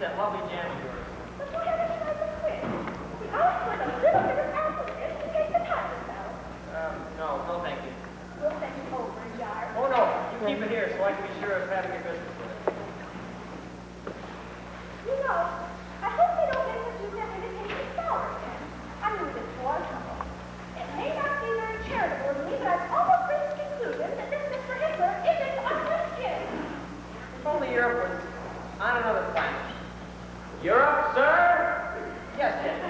that lovely jam of yours. But why haven't you tried the quiz? We always put a little bit of apple in it to take the tartness out. No, thank you. We'll send you over a jar. Oh, no, you keep it here so I can be sure of having a Christmas with it. You know, I hope they don't introduce that imitation flour again. I mean, with this war trouble. It may not be very charitable of me, but I've almost reached the conclusion that this Mr. Hitler isn't a Christian. If only Europe was on another planet. Europe, sir? Yes, yes.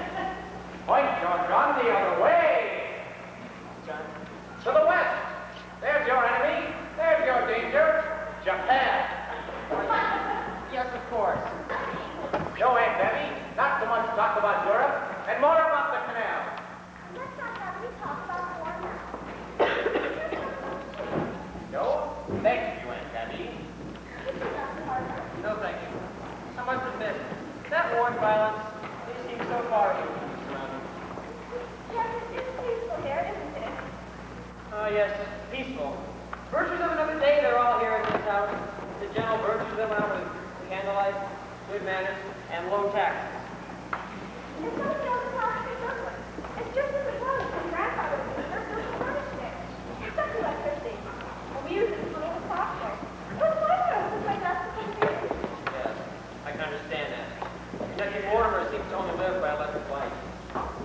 Point your gun the other way. John? To the west. There's your enemy. There's your danger. Japan. Yes, of course. No, Aunt Debbie. Not so much talk about Europe and more about the canal. Let's not have any talk about war now. No? Thank you, Aunt Debbie. Thank you, Dr. Harper. No, thank you. I must admit, that war and violence, they seem so far removed from the surroundings. Yes, it is peaceful here, isn't it? Oh, yes, peaceful. Virtues of another day, they're all here in this house. The general virtues of them with candlelight, good manners, and low taxes. It's not the only class they good one. It's just as it was when grandfather was in their social furnished there. Except electricity. And we use it for little software. What's my room with my desk and computers? Yes, I can understand that. Nephew Mortimer seems to only live by electric light.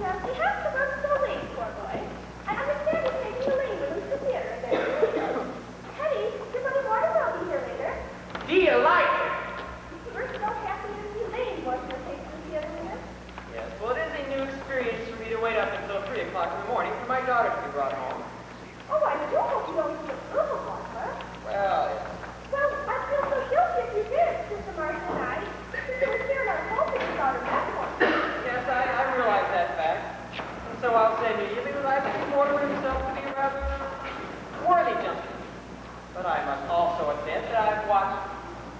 Yes, he has to work so late, poor boy. I understand he's taking Elaine with him to the theater there. Teddy, your brother Mortimer will be here later. Do you like it? We're so happy to see Elaine going to take to the theater with us. Yes, well, it is a new experience for me to wait up until 3 o'clock in the morning for my daughter to be brought home. Oh, I do hope you don't disapprove of Mortimer. Well, yes. Well, I feel so guilty if you did, Sister Marcia and I. Since it was here and I was hoping you thought of that one. Yes, I realize that fact. And so I'll say immediately that I think Mortimer himself to be a rather worthy gentleman. But I must also admit that I've watched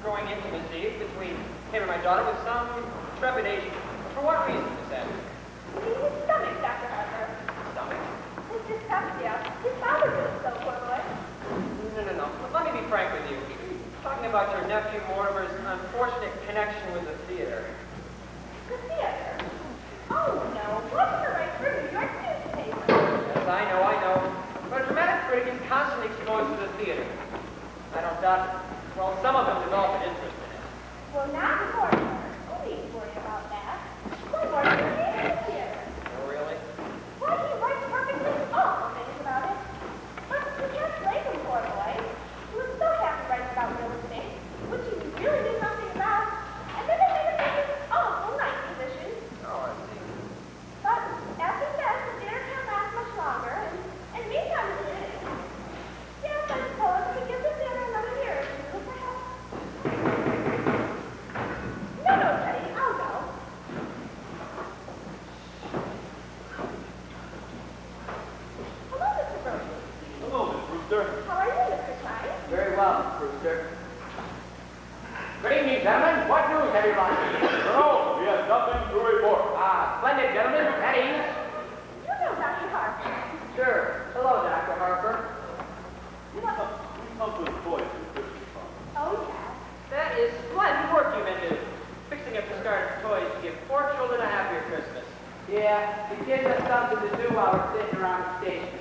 growing intimacy between him and my daughter with some trepidation. For what reason is that? You mean his stomach, Dr. Harper? Stomach? His dyspepsia. His father did so, poor boy. No. Let me be frank with you. Talking about your nephew Mortimer's unfortunate connection with the theater. The theater? Oh, no. Wasn't the right for New York newspaper? Yes, I know. But a dramatic critic is constantly exposed to the theater. I don't doubt, well, some of them develop an interest in it. Well, not Mortimer. No need to worry about that. My Mortimer hates the theater. Oh, really? Why, he writes perfectly awful things about it. But you can't blame him, poor boy. He was so happy writing about real estate, which he really knew nothing about. And then they made him make this awful night musician. Oh, I see. But, as he says, the theater can't last much longer, and meantime it's it. Yes, I suppose we give the theater another year or two, perhaps. No, Teddy, I'll go. Hello, Mr. Brody. Hello, Miss Brewster. How are you, Mr. Klein? Very well, Miss Brewster. Good evening, gentlemen. What news have you brought me? No, we have nothing to report. Splendid, gentlemen. At ease. You know Dr. Harper. Sure. Hello, Dr. Harper. We come to the toys for Christmas time. Oh, yeah. That is splendid work you've been doing. Fixing up discarded toys to give poor children a happier Christmas. Yeah, it gives us something to do while we're sitting around the station.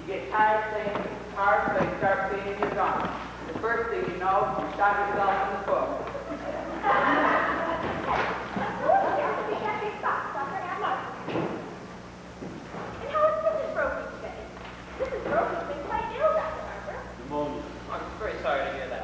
You get tired playing cards, so you start cleaning your gums. The first thing you know, you shot yourself in the foot. And how is Mrs. Brophy today? Mrs. Brophy's been quite ill, Dr. Harper. Pneumonia. I'm very sorry to hear that.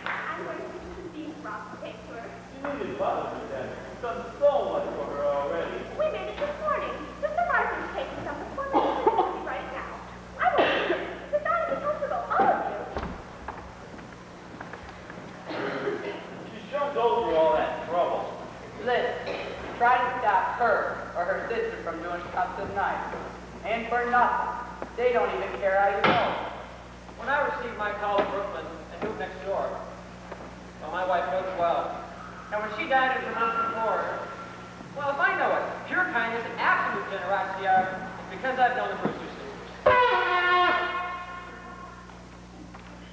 I'm going to give you some beef broth to take to her. You needn't bother me, Daddy. You've done so much for her already. We made it this morning. Sister Martha's taking some before the emergency right now. I won't eat it. Sit down and be comfortable, all of you. She sure goes through all that trouble. Listen, try to stop her or her sister from doing something nice. And for nothing. They don't even care how you go. When I received my call in Brooklyn and moved next door, well, my wife knows well. And when she died in her month before, well, if I know it, pure kindness and absolute generosity are because I've known the Brewster sisters.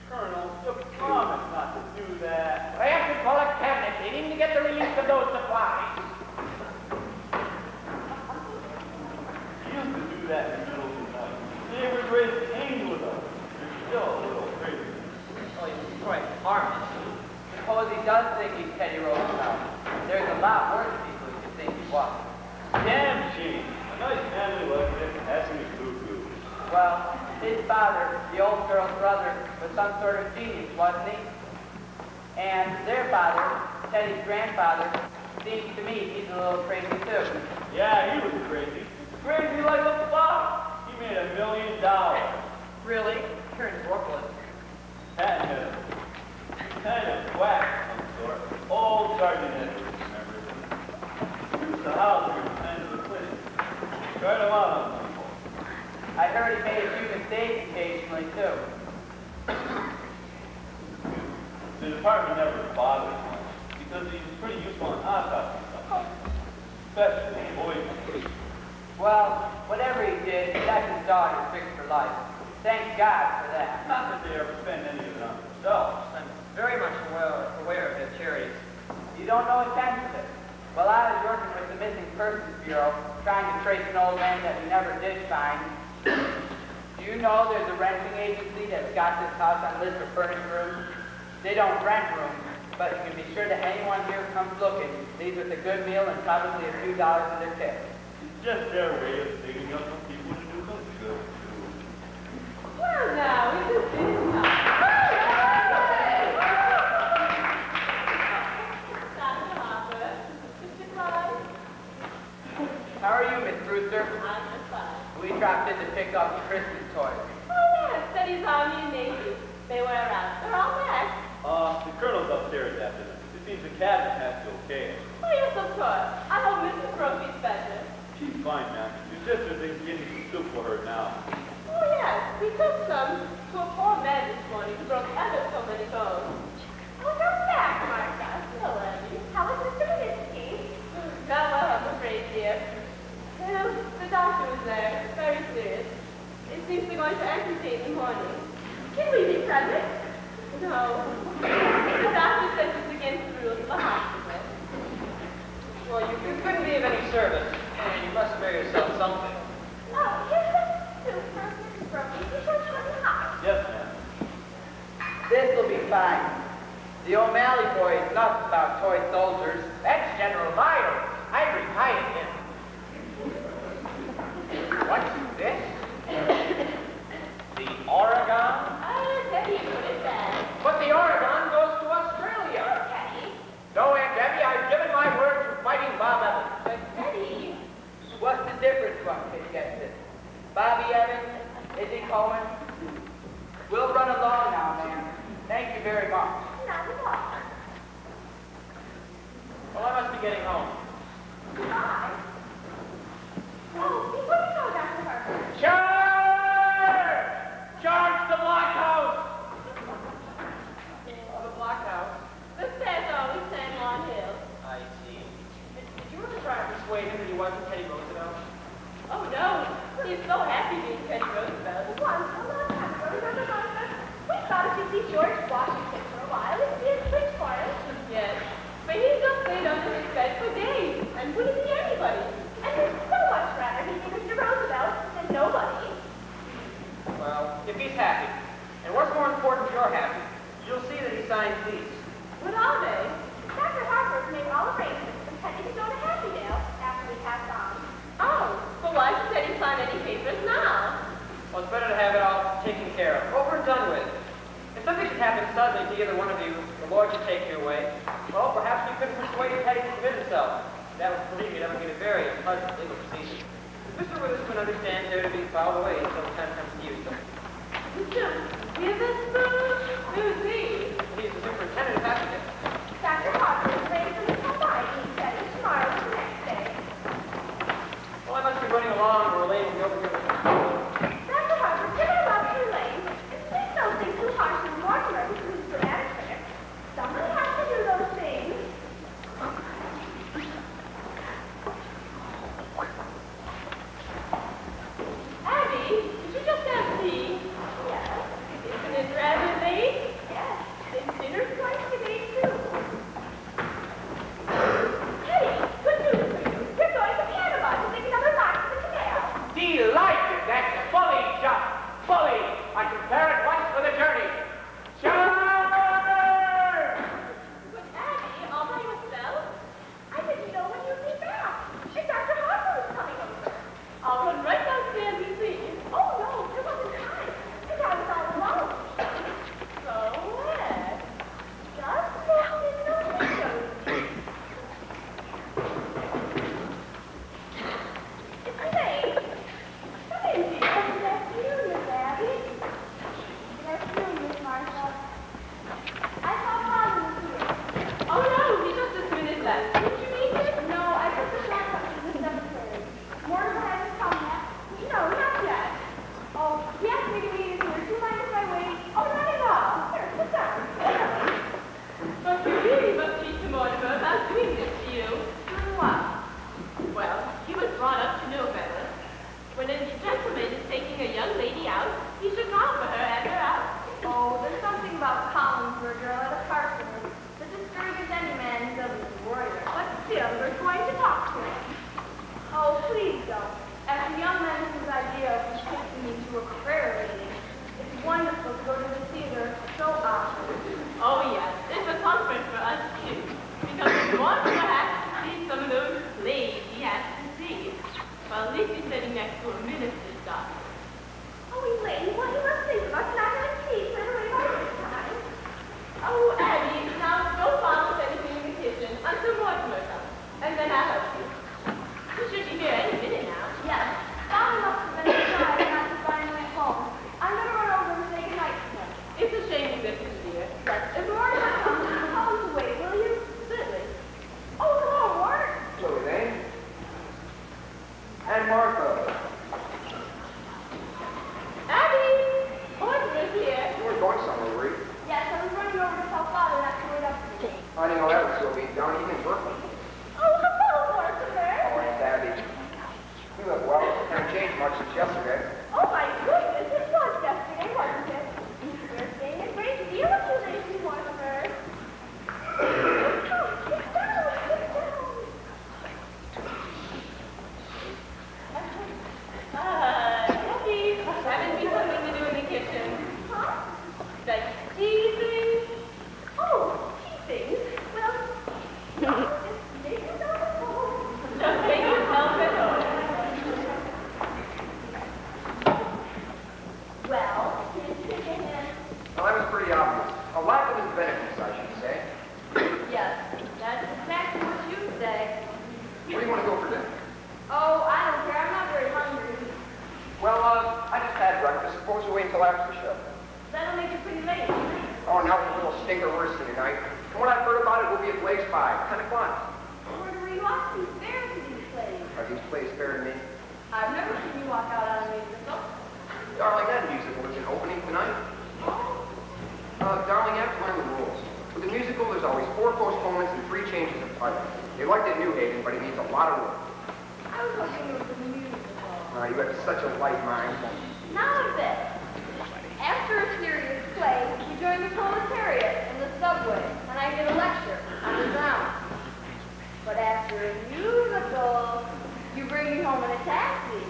Colonel, you promised suppose he does think he's Teddy Roosevelt. There's a lot worse people who think he was. Damn shame. A nice family like this has me cuckoo. Well, his father, the old girl's brother, was some sort of genius, wasn't he? And their father, Teddy's grandfather, seems to me he's a little crazy too. Yeah, he was crazy. Crazy like a fox. He made $1 million. Really? Here in Brooklyn. That kind of whack of some sort. Old Sergeant Edwards, remember? Used to house here behind the clinic. Tried him out on people. I heard he made a few mistakes occasionally too. The department never bothered much because he's pretty useful on autopsy stuff. Especially poison. Well, whatever he did, that's his daughter fixed for life. Thank God for that. Not that they ever spend any of it on themselves. I'm very much aware of their charities. You don't know a tenth of it. While I was working with the Missing Persons Bureau, trying to trace an old man that we never did find, do you know there's a renting agency that's got this house on list of furnished rooms? They don't rent rooms, but you can be sure that anyone here who comes looking leaves with a good meal and probably a few dollars in their tip. It's just their way of digging up some people to do some good. Well, now, it's a big house. Dr. Harper, Mr. Clyde. How are you, Miss Brewster? I'm just fine. We dropped in to pick up Christmas toys. Oh, yes, Betty's Army and Navy. They were around. They're all back. The colonel's upstairs after this. It seems the cabinet has to okay it. Oh, yes, of course. I hope Mrs. Brophy's better. She's fine, ma'am. Your sister's in getting some soup for her now. Oh, yes. We took some to a poor man this morning who broke ever so many bones. Oh, come back, Martha. Hello, Abby. How is Mr. Lewinsky? Not well, I'm afraid, dear. Well, the doctor was there. Very serious. It seems they're going to amputate in the morning. Can we be present? No. The doctor says it's against the rules of the hospital. Well, you couldn't be of any service, and you must spare yourself something. Oh, here's some soup for Mrs. Brooklyn. Be sure to put it hot. Yes, ma'am. This'll be fine. The O'Malley boy is nuts about toy soldiers. That's General Miles. I retired him. What's this? The Oregon? Teddy, put it back. But the Oregon goes to Australia. Teddy. No, Aunt Debbie, I've given my word to fighting Bob Evans. But Teddy. What's the difference, what kid gets it? Bobby Evans, Izzy Cohen? We'll run along now, ma'am. Thank you very much. Not at all. Well, I must be getting home. Goodbye. Oh, before you go, Dr. Harper. Charge! Charge the blockhouse! Oh, the blockhouse. The stairs always stand on hills. I see. Did you ever try to persuade him that he wasn't Teddy Roosevelt? Oh, no. He's so happy being Teddy Roosevelt. Once, a long time ago, remember, Martha? We thought if you'd see George Washington for a while, it'd be a quick for us. Yes. But he just stayed under his bed for days and wouldn't see anybody. And he'd so much rather he be Mr. Roosevelt than nobody. Well, if he's happy, and what's more important, you're happy, you'll see that he signs these. What are they? Dr. Harper's made all arrangements for Teddy to go to Happydale after we pass on. Oh, but why should Teddy sign any papers now? Well, it's better to have it all taken care of, over and done with. If something should happen suddenly to either one of you, the Lord should take you away, well, perhaps you couldn't persuade Teddy to commit himself. That would, believe me, that would be a very unpleasant legal procedure. Mr. Witherspoon understands there to be filed away until the time comes to use them. Mr. Witherspoon? Who's he? He's the superintendent of Happydale. Dr. Harper is ready for me to come by, he said, and tomorrow is the next day. Well, I must be running along, or Elaine will be over here. Dr. Harper, give it up too late. And please don't think too harshly of Mortimer because he's dramatic critic. Somebody has to do those things. Abby, did you just have tea? Yes. Isn't it rather late? Yes. Then dinner's going to Oh, Abby, now don't bother with anything in the kitchen until Mortimer comes, and then I'll help you. You should be here any minute now. Yes. Father must have been inside and not to find him at home. I'm going to run over and say goodnight to him. It's a shame you missed him, dear. Yes. If Mortimer comes, call him away, will you? Certainly. Oh, hello, Mort. Hello, Elaine. And Martha. Abby! Mortimer's here. You weren't going somewhere, were you? Yes, I was running over to tell Father not to wait up for me. I didn't know that was Sylvie. Down even in Brooklyn. Oh, hello, Mortimer. Oh, Aunt Abby. You look well. Haven't changed much since yesterday. Oh, my goodness, it was yesterday, wasn't it? We're seeing a great deal of you lately, Mortimer. Oh, sit down, sit down. Abby, haven't we something to do in the kitchen? Huh? Like tea things? Oh, tea things? Well, just make yourself at home. Just make yourself at home. Well, here's your hand. Well, that was pretty obvious. A lack of inventiveness, I should say. Yes, that's exactly what you say. Where do you want to go for dinner? Oh, I don't care. I'm not very hungry. Well, I just had breakfast. Suppose we wait until after the show. That'll make it pretty late. Oh, now it's a little stinker worse than tonight. From what I've heard about it, we'll be at Blake's 5, 10 o'clock. Where do we watch these fairs to these plays? Are these plays fair to me? I've never seen you walk out on a musical. Darling, that musical is an opening tonight. Oh, Darling, you have to learn the rules. With a musical, there's always 4 postponements and 3 changes of title. They liked it in New Haven, but it needs a lot of work. I was hoping it was a musical. You have such a light mind. Not a bit. After a serious play, we join the proletariat in the subway, and I get a lecture on the ground. But after a musical, you bring me home in a taxi,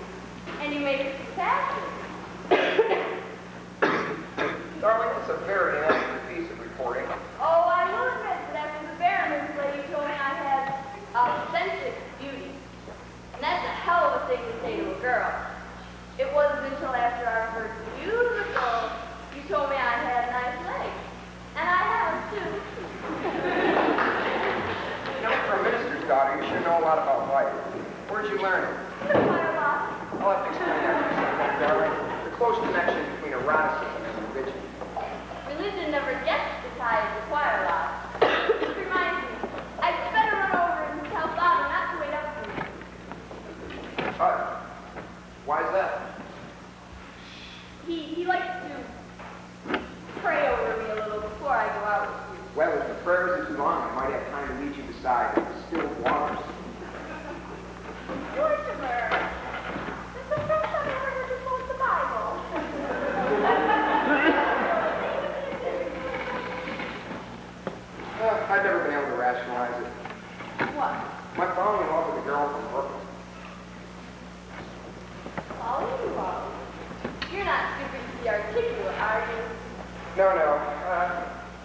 and you make it fantastic. Darling, it's a very inaccurate piece of reporting. Oh, I will admit that after the Baroness lady told me I had authentic beauty. And that's a hell of a thing to say to a girl. It wasn't until after our first musical you told me I had nice legs. And I have, too. You know, for a minister's daughter, you should know a lot about life. Where'd you learn it? The choir lost. I'll have to explain that to you sometime, darling. The close connection between eroticism and religion. Religion never gets to tie the choir lost. This reminds me, I'd better run over and tell Father not to wait up for me. Why is that? He likes to pray over me a little before I go out with you. Well, if the prayers are too long, I might have time to lead you beside the still waters. Mortimer, this is the first time I ever heard you quote the Bible. I've never been able to rationalize it. What? My falling in love with a girl from Brooklyn. Falling in love? You're not stupidly articulate, are you? No.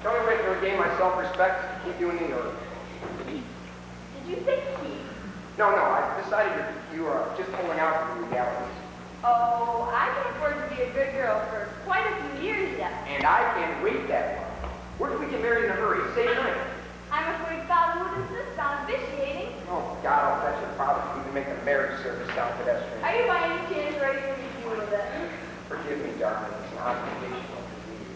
The only way to regain my self-respect is keep you in New York. Did you say keep? No, I decided you are just pulling out from the realities. Oh, I can afford to be a good girl for quite a few years yet. And I can't wait that long. Where can we get married in a hurry? Say tonight. I'm afraid Father would insist on officiating. Oh, God, I'll bet your father can even make the marriage service sound pedestrian. Are you by any chance ready to meet you with it? Forgive me, darling. It's an occupational disease.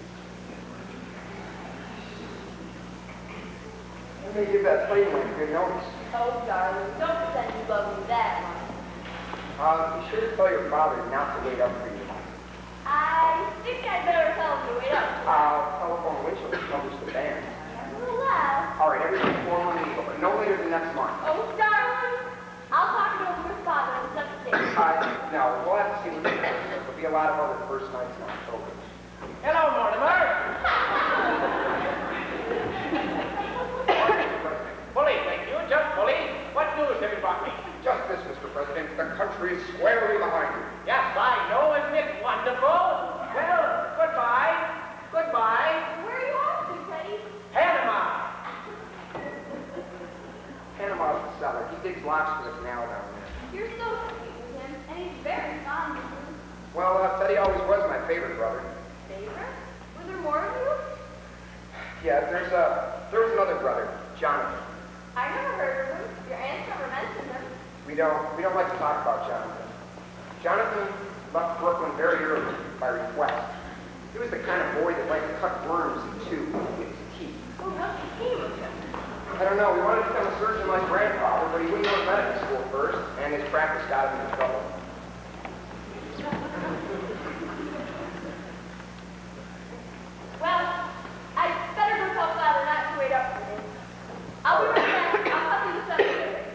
I may give that plane like good notice. Oh, darling, don't pretend you love me that much. Be sure to tell your father not to wait up for you. I think I'd better tell him to wait up. Telephone Winchell to publish the band. Nevertheless. All right, everything formally, but no later than next month. Oh, darling, I'll talk it over with Father and set the date. No, we'll have to see what we can. There'll be a lot of other first nights in October. Hello, Mortimer. Bully, thank you. Just bully. What news have you brought me? Just this, Mr. President. The country is squarely behind you. Yes, I know. Isn't it wonderful? Well, goodbye. Goodbye. Where are you off to, Teddy? Panama. Panama's the cellar. He digs locks for the canal down there. You're so sweet with him, and he's very fond of you. Well, Teddy always was my favorite brother. Favorite? Were there more of you? Yeah, there was another brother, Jonathan. I never heard of him. Your aunt never mentioned him. We don't like to talk about Jonathan. Jonathan left Brooklyn very early by request. He was the kind of boy that liked to cut worms in two with his teeth. Oh, what became of him? I don't know. He wanted to become a surgeon like grandfather, but he wouldn't go to medical school first, and his practice got him into trouble. Well, I'd better go tell Father not to wait up for me. I'll be right back. I'll help you to settle it.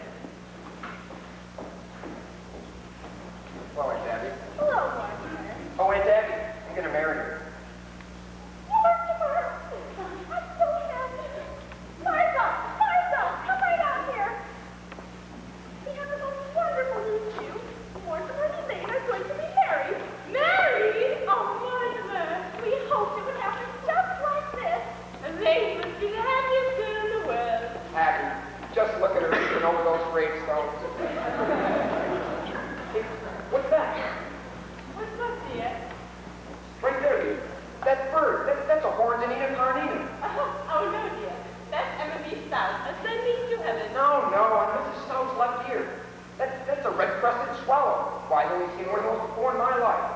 Well, Aunt Abby. Hello, Martha. Oh, Aunt Abby, I'm going to marry her. Mortimer! I'm so happy. Martha! Martha! Come right out here. We have the most wonderful news to you. Mortimer and Elaine are going to be married. Married? Oh, Mortimer! We hoped it would happen just like this. Elaine must be the happiest girl in the world. Abby, just look at her leaping over those gravestones. Hey, what's that? What's up, dear? Right there, dude. That bird. That's a horned-in-Ena carnina. Oh, no, dear. That's Emma B. Stout, ascending to heaven. No, on Mrs. Stowe's left ear. That's a red-crested swallow. Why, I've only seen one of those before in my life.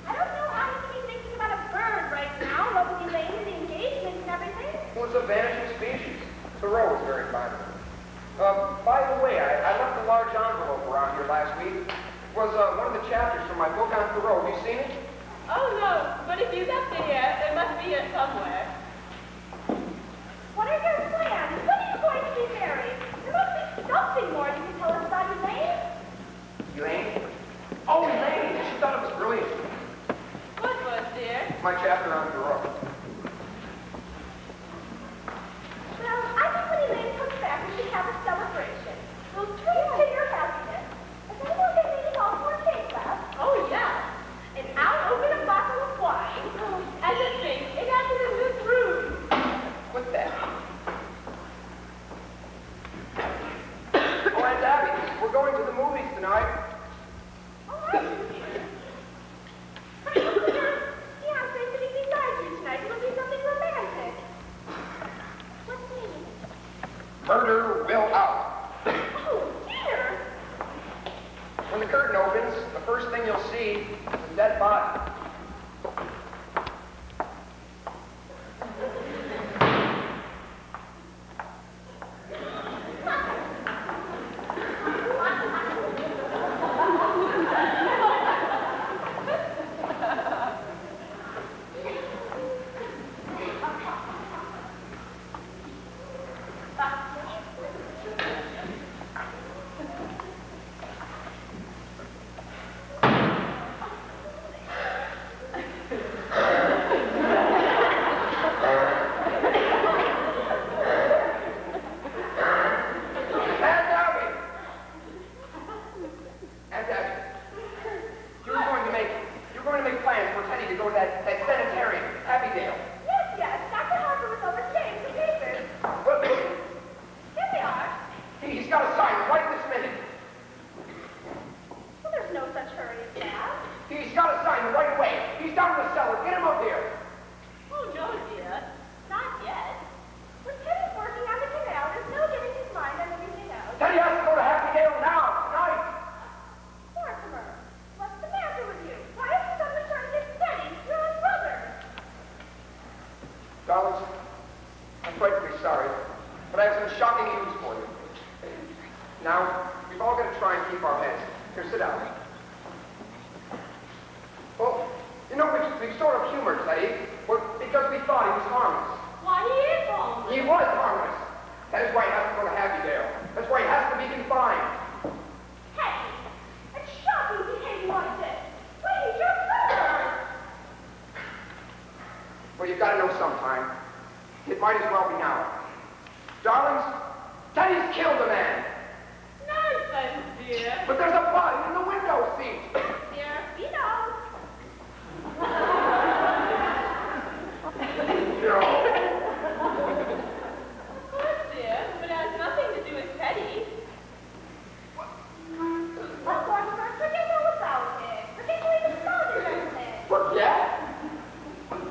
I don't know how you can be thinking about a bird right now, with Elaine and the engagement and everything. It was a vanishing species. Thoreau was very fond of it. By the way, I left a large envelope around here last week. It was one of the chapters from my book on Thoreau. Have you seen it? Oh, no, but if you left it here, it must be here somewhere. What are your plans? When are you going to be married? There must be something more you can tell us about Elaine. Elaine? Oh, Elaine! She thought it was brilliant. What was, dear? My chapter on Thoreau. Well, I think when Elaine comes back, we should have a celebration. We'll drink to your happiness. And then we'll get meeting all 4 cake left. Oh, yeah. And I'll open a bottle of wine. And then drink it out in this room. What's that? Oh, Aunt Abby, we're going to the movies tonight. Oh, are you here? Perhaps if your fiancé sitting beside you tonight, it'll be something romantic. What's the name? Murder will out. Oh, dear. When the curtain opens, the first thing you'll see is a dead body.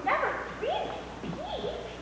Never dreamed of peace.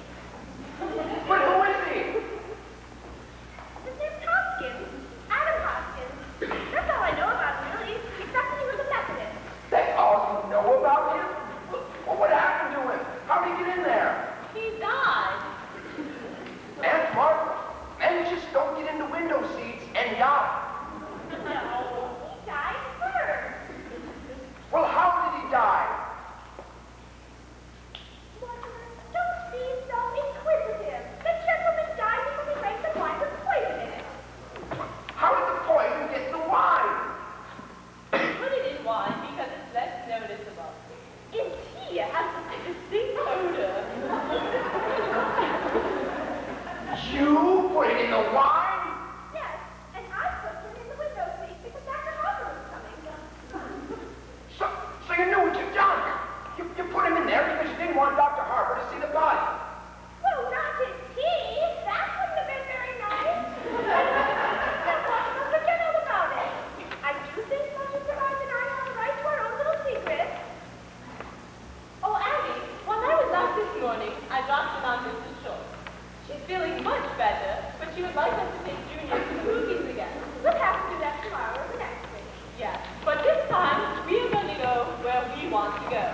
feeling much better, but she would like us to take Junior to the movies again. We'll have to do that tomorrow or the next week. Yeah, but this time, we are going to go where we want to go.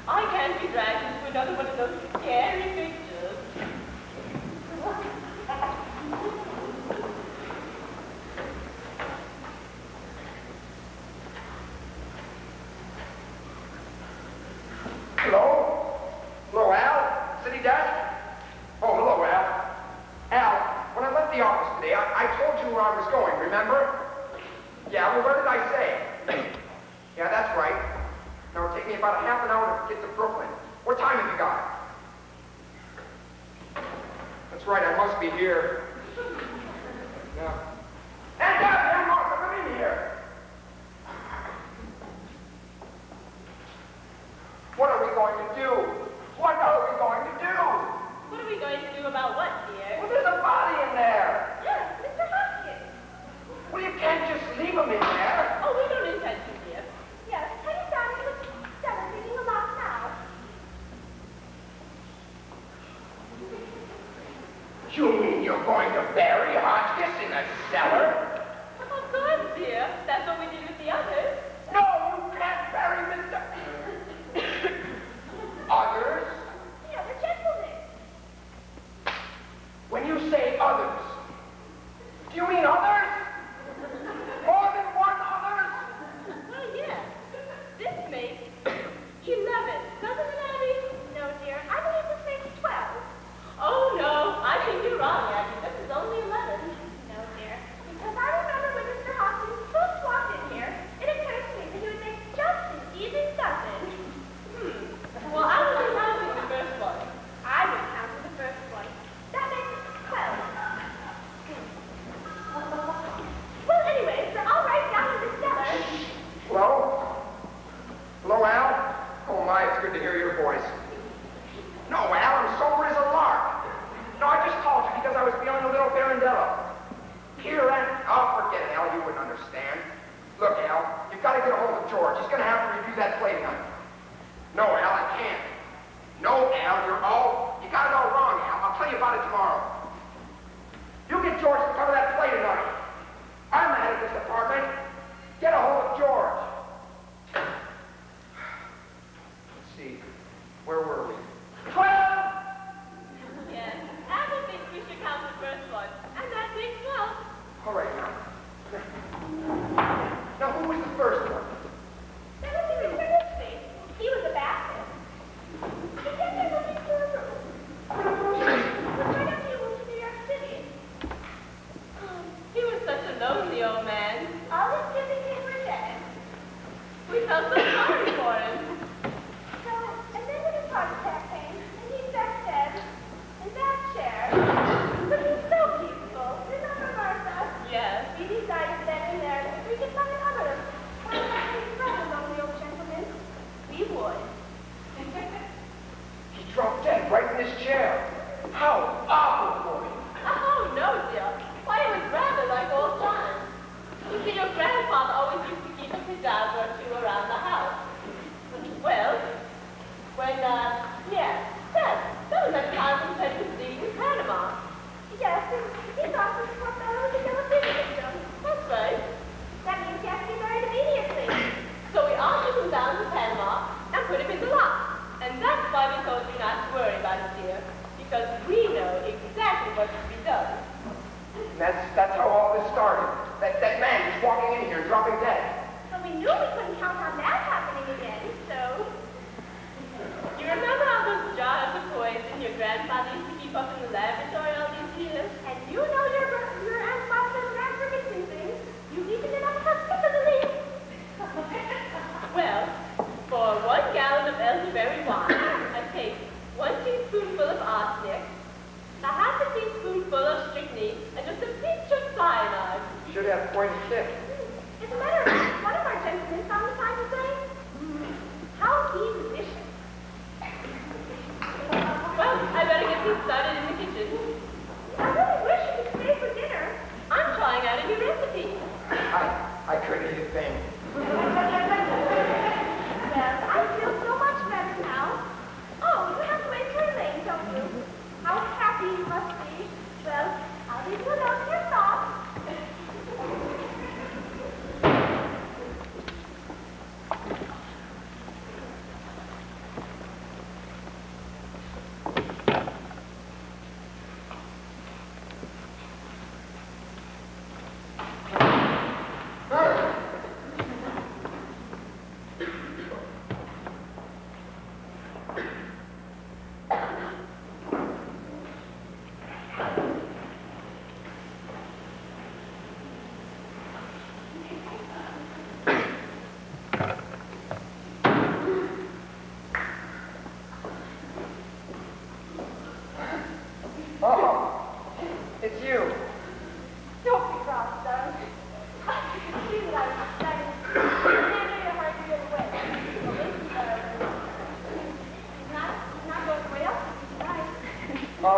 I can't be dragged into another one of those scary pictures. Hello? Hello, Al? City desk? Oh, hello, Al. Al, when I left the office today, I told you where I was going, remember? Yeah, well, what did I say? Yeah, that's right. Now, it'll take me about a half an hour to get to Brooklyn. What time have you got? That's right, I must be here. Yeah. And Dad, Martha, come in here. What are we going to do? What are we going to do? What are we going to do about what, dear? Well, there's a body in there. Yes, Mr. Hoskins. Well, you can't just leave him in there. Oh, we don't intend to, dear. Yes, Teddy's down in the cellar digging a lot now. You mean you're going to bury Hotchkiss in a cellar? Of course, dear. That's what we did with the others. No, you can't bury Mr. Others? The other gentlemen. When you say others, do you mean others? More than one others? Well, yes. This makes 11. Doesn't it, Abby? No, dear. I believe this makes 12. Oh, no. I think you're wrong, Abby. This is only 11. No, dear. Because I remember when Mr. Hoskins first walked in here, it occurred to me that he would make just an even dozen. Well, I would be counting the first one. I would count the first one. That makes 12. Well, anyways, they're all right down in the cellar. Hello? Hello, Al? Oh, my, it's good to hear your voice. No, Al, I'm sober as a lark. No, I just called you because I was feeling a little Barandello. Here and... Oh, forget it, Al, you wouldn't understand. Look, Al, you've got to get a hold of George. He's going to have to review that plating on you. No, Al, I can't. No, Al, you got it all wrong, Al. I'll tell you about it tomorrow. You get George to cover that plate tonight. I'm the head of this department. Get a hold of George. Let's see. Where were we? 12! Yes, Abby thinks we should count the first one, and that makes 12. All right, now. Now, who was the first one? That was Mr. Nixie. He was a Baptist. He said they're looking for a room. Why don't you move to New York City? He was such a lonely old man. All his giving came for dead. We felt so sorry for him. So, and then when his heart attack came, and he's back dead, in that chair. But he's so peaceful. Remember, Martha? Yes. We decided then and there that if we could find another one of his friends among the old gentlemen, we would. He dropped dead right in his chair. How awful for him. Oh, no, dear. Why, it was rather like old times. You see, your grandfather always used to keep a cadaver or two around the house. Well, when, yes, that was at time when Ted was leaving in Panama. Yes, and he thought this poor fellow was a yellow fever victim. That's right. That means he has to be married immediately. So we all took him down to Panama and put him in the lot. And that's why we told you not to worry about it, dear. Because we know exactly what should be done. That's how all this started. That man just walking in here and dropping dead. But we knew we couldn't count on that happening again, so... You remember all those jars of poison your grandfather used to keep up in the laboratory all these years? And you know your Aunt Martha's ran for missing things. You even did up hospitably. Well, for 1 gallon of elderberry wine, I take 1 teaspoonful of arsenic, a half a teaspoonful of strychnine, and just a pinch of cyanide. Should have pointed tip. As a matter of fact, one of our gentlemen found the time to say, how delicious. Well, I better get things started in the kitchen. I really wish you could stay for dinner. I'm trying out a new recipe. I couldn't eat a thing. Well, I feel so much better now. Oh, you have to wait for Elaine, don't you? How happy you must be.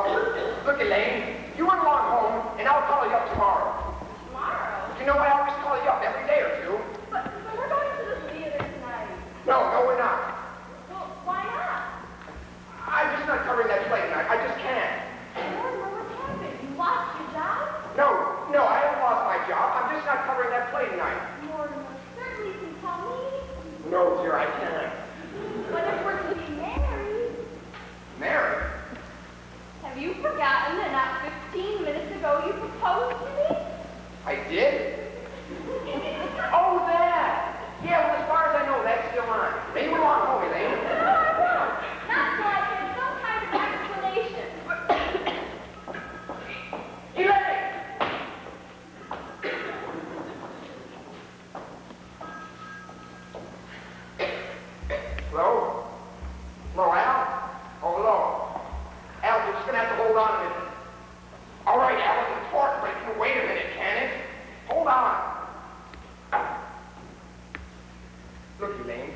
Well, look, Elaine, you run along home, and I'll call you up tomorrow. Tomorrow? You know, I always call you up every day or two. But we're going to the theater tonight. No, we're not. Well, why not? I'm just not covering that play tonight. I just can't. Mortimer, what happened? You lost your job? No, I haven't lost my job. I'm just not covering that play tonight. Mortimer, certainly you can tell me. No, dear, I can't. What if we're to be married? Married? Have you forgotten that not 15 minutes ago you proposed to me? I did? Oh, that! Yeah, well, as far as I know, that's still on. Maybe we're on home, Elaine. No, I won't. Not till I get some kind of explanation. Elaine! Hello? Hello, Al? Oh, hello. Al, you're just going to have to hold on a minute. All right, Al, it's important, but it can wait a minute, can it? Hold on. Look, Elaine,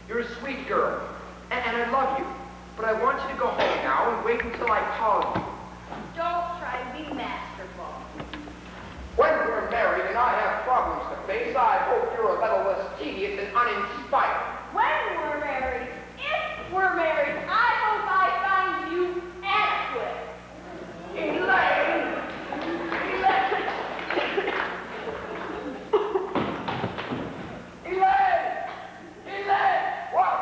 you're a sweet girl, and I love you, but I want you to go home now and wait until I call you. Don't try to be masterful. When we're married and I have problems to face, I hope you're a little less tedious and uninspired. When we're married, if we're married, I hope I find you adequate. Elaine! Elaine! Elaine! Elaine! What?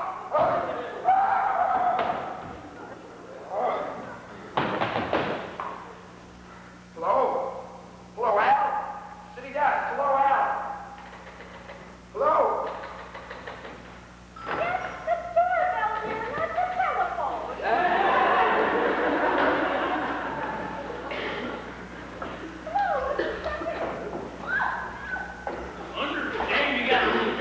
Hello? Hello, Al? City desk. Hello, Al? Hello? Yes, the doorbell here, not the telephone. Hello, what's the second? Understand you got a room.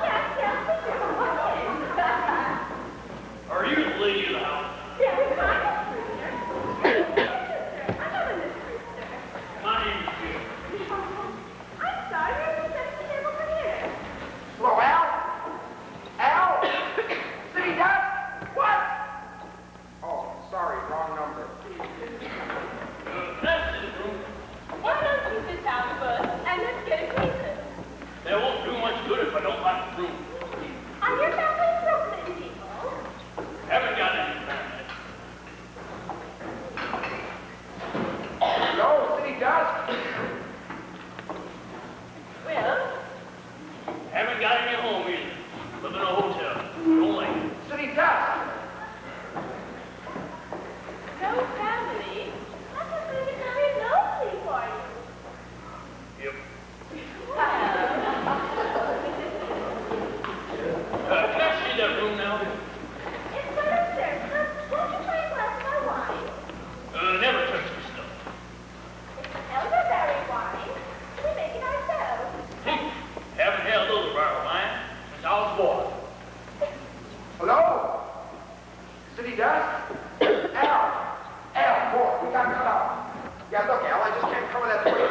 Yes, we do. Come in. Are you the lady of the house? Yes, I'm a rooster. I'm not a rooster. My name is Jim. I'm sorry, there's a section table over here. Hello, Al? Al? City desk? What? Oh, sorry, wrong number. That's his room. Why don't you sit down first and let's get acquainted? That won't do much good if I don't like the room. I hear about those Brooklyn people. Haven't got any internet. Hello, city desk? Well, Haven't got any home either. Live in a hotel. Don't like it. City desk? no family. That must make it very lonely for you. Yep. Well, Can I see that room now? it's sort of certain. Won't you try a glass of my wine? Never touch this stuff. It's elderberry wine. We make it ourselves. Haven't held over our wine since I was born. Hello? City desk? Al? Al, boy, we got cut off. Yeah, look, Al, I just can't cover that for you.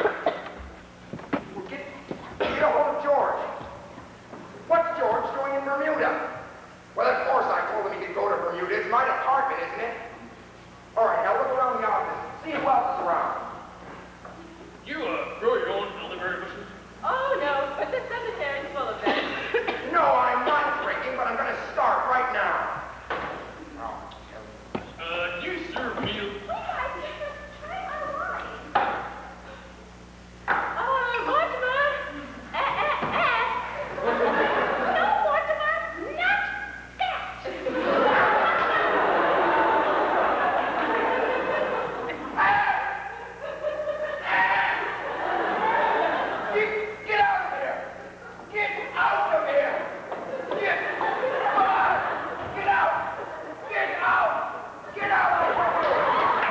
Well, get a hold of George. What's George doing in Bermuda? Well, of course I told him he could go to Bermuda. It's my department, isn't it? All right, now look around the office. See who else is around. You, grow your own elderberry bushes? Oh, no, but the cemetery's full of them. No, I'm not drinking, but I'm going to start right now. Do you serve meal? Wait, I think let's try our wine. Mortimer! No, Mortimer, not that! Get out of here! Get out of here! Come on! Get out! Get out! Get out!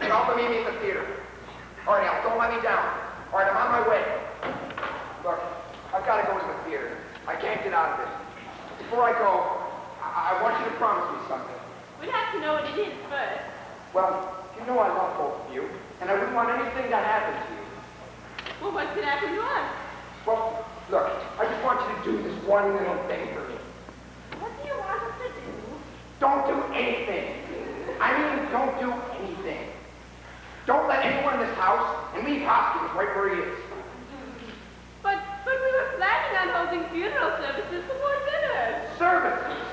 can also meet me at the theater. All right, Al, don't let me down. All right, I'm on my way. Look, I've got to go to the theater. I can't get out of this. Before I go, I want you to promise me something. We'd have to know what it is first. Well, you know I love both of you, and I wouldn't want anything to happen to you. Well, what could happen to us? Well, look, I just want you to do this one little thing for me. What do you want us to do? Don't do anything. I mean, don't do anything. Don't let anyone in this house, and leave Hoskins right where he is. But we were planning on holding funeral services before dinner. Services.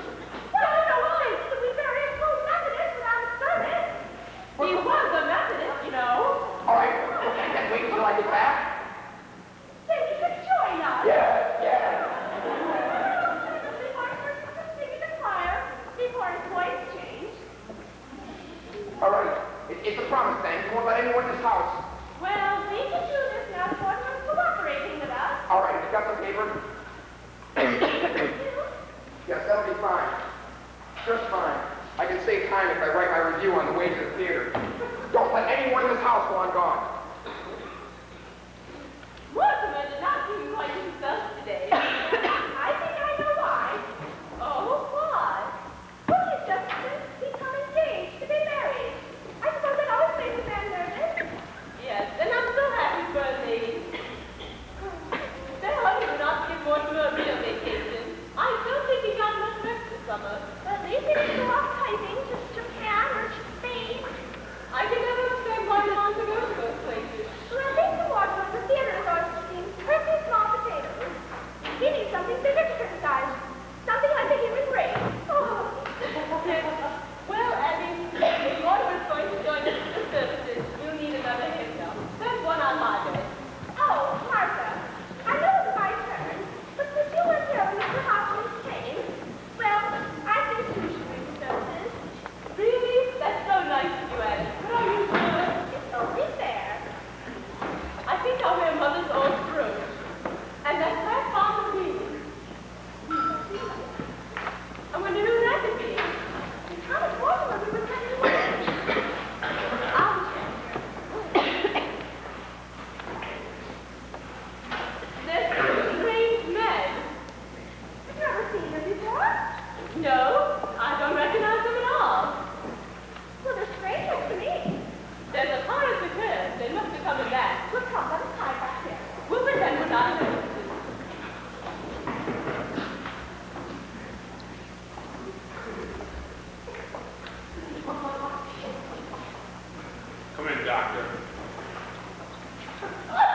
Well, no, why? It would be very cool Methodist without a service. He was a Methodist, you know. All right, okay, then wait until I get back. Then you could join us. Yeah. Before Christmas was singing the choir, before his voice changed. All right, it's a promise then. You won't let anyone in this house. Well, we can do this now that one was cooperating with us. All right, you got some paper? Yes, that'll be fine. Just fine. I can save time if I write my review on the way to the theater. Don't let anyone in this house while I'm gone. Mortimer did not seem quite himself today. I think I know why. Oh, why? Well, he's just become engaged to be married. I suppose that always makes a man nervous. Yes, and I'm so happy for a lady. Their honey would not give Mortimer a real vacation. I don't think he got much rest this summer. At least he didn't go off hiking to Japan or Spain. I can never understand why he wants to go to those places. Well, at least the water of the theater is going to seem perfectly small potatoes. He needs something bigger to criticize. Something like the human race. Oh. Well, Abby, if Mortimer's going to join us in the services, you'll need another hymnal. There's one on my bed. Oh, Martha, I know it's my turn, but since you were here when Mr. Hopkins came, well, I think you should read the services. Really? That's so nice of you, Abby. But are you sure? It's only fair. I think I'll wear Mother's old brooch. And that's my father reading. I wonder who that could be. And how much Mortimer we were sending away. I'll check. There's two strange men. I've never seen them before. No, I don't recognize them at all. Well, they're strangers to me. There's a car at the curb. They must be coming back. Well, come, let us hide back there. We'll pretend we're not noticed. Come in, Doctor. Oh,